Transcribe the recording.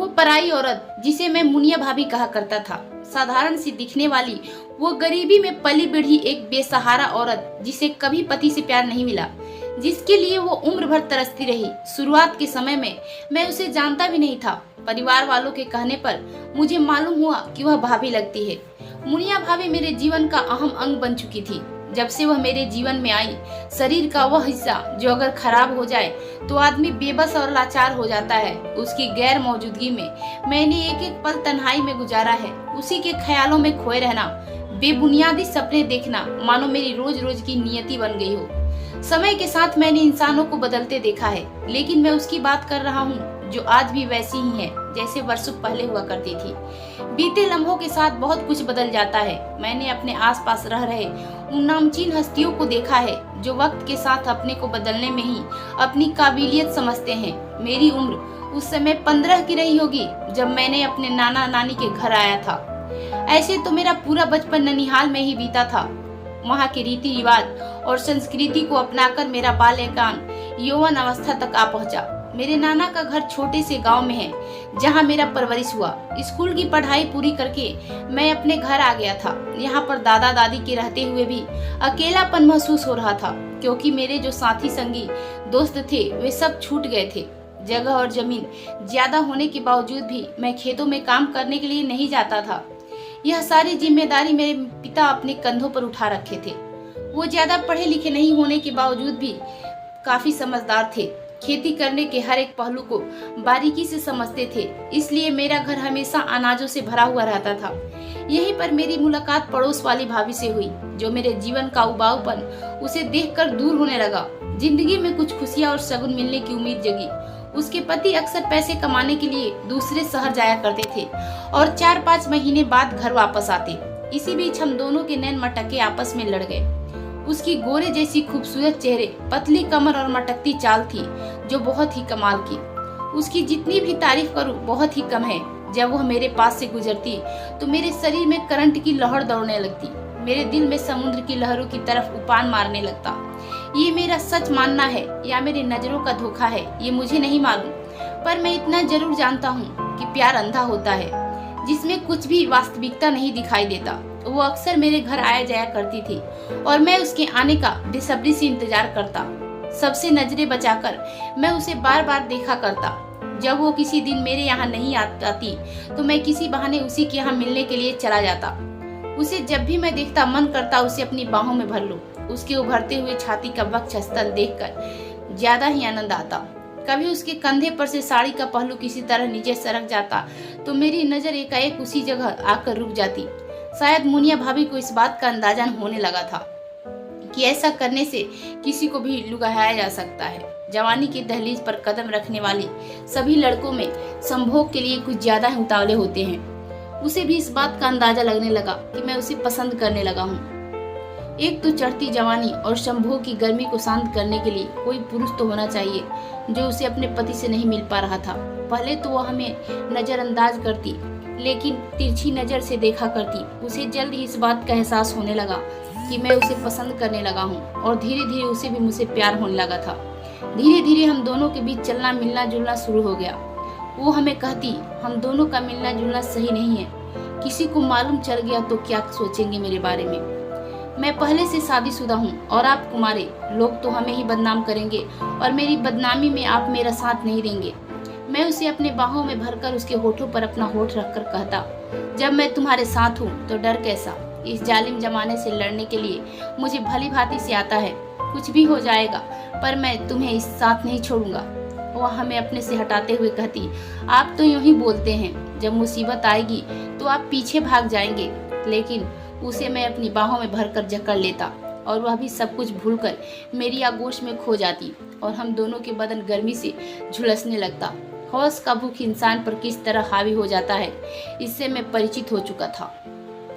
वो पराई औरत जिसे मैं मुनिया भाभी कहा करता था, साधारण सी दिखने वाली, वो गरीबी में पली बढ़ी एक बेसहारा औरत जिसे कभी पति से प्यार नहीं मिला, जिसके लिए वो उम्र भर तरसती रही। शुरुआत के समय में मैं उसे जानता भी नहीं था। परिवार वालों के कहने पर मुझे मालूम हुआ कि वह भाभी लगती है। मुनिया भाभी मेरे जीवन का अहम अंग बन चुकी थी। जब से वह मेरे जीवन में आई, शरीर का वह हिस्सा जो अगर खराब हो जाए तो आदमी बेबस और लाचार हो जाता है, उसकी गैर मौजूदगी में मैंने एक एक पल तन्हाई में गुजारा है। उसी के ख्यालों में खोए रहना, बेबुनियादी सपने देखना, मानो मेरी रोज रोज की नियति बन गई हो। समय के साथ मैंने इंसानों को बदलते देखा है, लेकिन मैं उसकी बात कर रहा हूँ जो आज भी वैसी ही है जैसे वर्षों पहले हुआ करती थी। बीते लम्हों के साथ बहुत कुछ बदल जाता है। मैंने अपने आसपास रह रहे उन नामचीन हस्तियों को देखा है जो वक्त के साथ अपने को बदलने में ही अपनी काबिलियत समझते हैं। मेरी उम्र उस समय 15 की रही होगी जब मैंने अपने नाना नानी के घर आया था। ऐसे तो मेरा पूरा बचपन ननिहाल में ही बीता था। वहाँ के रीति रिवाज और संस्कृति को अपनाकर मेरा बाल्यकाल यौवन अवस्था तक आ पहुँचा। मेरे नाना का घर छोटे से गांव में है जहां मेरा परवरिश हुआ। स्कूल की पढ़ाई पूरी करके मैं अपने घर आ गया था। यहाँ पर दादा दादी के रहते हुए भी अकेलापन महसूस हो रहा था, क्योंकि मेरे जो साथी संगी दोस्त थे वे सब छूट गए थे। जगह और जमीन ज्यादा होने के बावजूद भी मैं खेतों में काम करने के लिए नहीं जाता था। यह सारी जिम्मेदारी मेरे पिता अपने कंधों पर उठा रखे थे। वो ज्यादा पढ़े लिखे नहीं होने के बावजूद भी काफी समझदार थे। खेती करने के हर एक पहलू को बारीकी से समझते थे, इसलिए मेरा घर हमेशा अनाजों से भरा हुआ रहता था। यहीं पर मेरी मुलाकात पड़ोस वाली भाभी से हुई, जो मेरे जीवन का उबाऊपन उसे देखकर दूर होने लगा। जिंदगी में कुछ खुशियां और शगुन मिलने की उम्मीद जगी। उसके पति अक्सर पैसे कमाने के लिए दूसरे शहर जाया करते थे और 4-5 महीने बाद घर वापस आते। इसी बीच हम दोनों के नैन मटके आपस में लड़ गए। उसकी गोरे जैसी खूबसूरत चेहरे, पतली कमर और मटकती चाल थी जो बहुत ही कमाल की। उसकी जितनी भी तारीफ करूं बहुत ही कम है। जब वह मेरे पास से गुजरती तो मेरे शरीर में करंट की लहर दौड़ने लगती। मेरे दिल में समुद्र की लहरों की तरफ उफान मारने लगता। ये मेरा सच मानना है या मेरी नजरों का धोखा है, ये मुझे नहीं मालूम, पर मैं इतना जरूर जानता हूँ कि प्यार अंधा होता है जिसमें कुछ भी वास्तविकता नहीं दिखाई देता। वो अक्सर मेरे घर आया जाया करती थी और मैं उसके आने का बेसब्री से इंतजार करता। सबसे नजरें बचाकर मैं उसे बार बार देखा करता। जब वो किसी दिन मेरे यहाँ नहीं आती तो मैं किसी बहाने उसी के यहाँ मिलने के लिए चला जाता। उसे जब भी मैं देखता मन करता उसे अपनी बाहों में भर लूं। उसके उभरते हुए छाती का वक्षस्थल देखकर ज्यादा ही आनंद आता। कभी उसके कंधे पर से साड़ी का पहलू किसी तरह नीचे सरक जाता तो मेरी नजर एकाएक उसी जगह आकर रुक जाती। शायद मुनिया भाभी को इस बात का अंदाजा होने लगा था कि ऐसा करने से किसी को भी लुभाया जा सकता है। जवानी की दहलीज पर कदम रखने वाली सभी लड़कों में संभोग के लिए कुछ ज्यादा ही उतावले होते हैं। उसे भी इस बात का अंदाजा लगने लगा कि मैं उसे पसंद करने लगा हूँ। एक तो चढ़ती जवानी और संभोग की गर्मी को शांत करने के लिए कोई पुरुष तो होना चाहिए जो उसे अपने पति से नहीं मिल पा रहा था। पहले तो वह हमें नजरअंदाज करती, लेकिन तिरछी नजर से देखा करती। उसे जल्द ही इस बात का एहसास होने लगा कि मैं उसे पसंद करने लगा हूँ और धीरे धीरे उसे भी मुझसे प्यार होने लगा था। धीरे धीरे हम दोनों के बीच चलना मिलना जुलना शुरू हो गया। वो हमें कहती हम दोनों का मिलना जुलना सही नहीं है, किसी को मालूम चल गया तो क्या सोचेंगे मेरे बारे में। मैं पहले से शादीशुदा हूँ और आप कुंवारे, लोग तो हमें ही बदनाम करेंगे और मेरी बदनामी में आप मेरा साथ नहीं देंगे। मैं उसे अपने बाहों में भरकर उसके होठों पर अपना होठ रखकर कहता, जब मैं तुम्हारे साथ हूँ तो डर कैसा। इस जालिम जमाने से लड़ने के लिए मुझे भली भांति से आता है। कुछ भी हो जाएगा पर मैं तुम्हें इस साथ नहीं छोड़ूंगा। वह हमें अपने से हटाते हुए कहती, आप तो यूं ही बोलते हैं, जब मुसीबत आएगी तो आप पीछे भाग जाएंगे। लेकिन उसे मैं अपनी बाहों में भरकर जकड़ लेता और वह भी सब कुछ भूलकर मेरी आगोश में खो जाती और हम दोनों के बदन गर्मी से झुलसने लगता। होश का भूख इंसान पर किस तरह हावी हो जाता है, इससे मैं परिचित हो चुका था।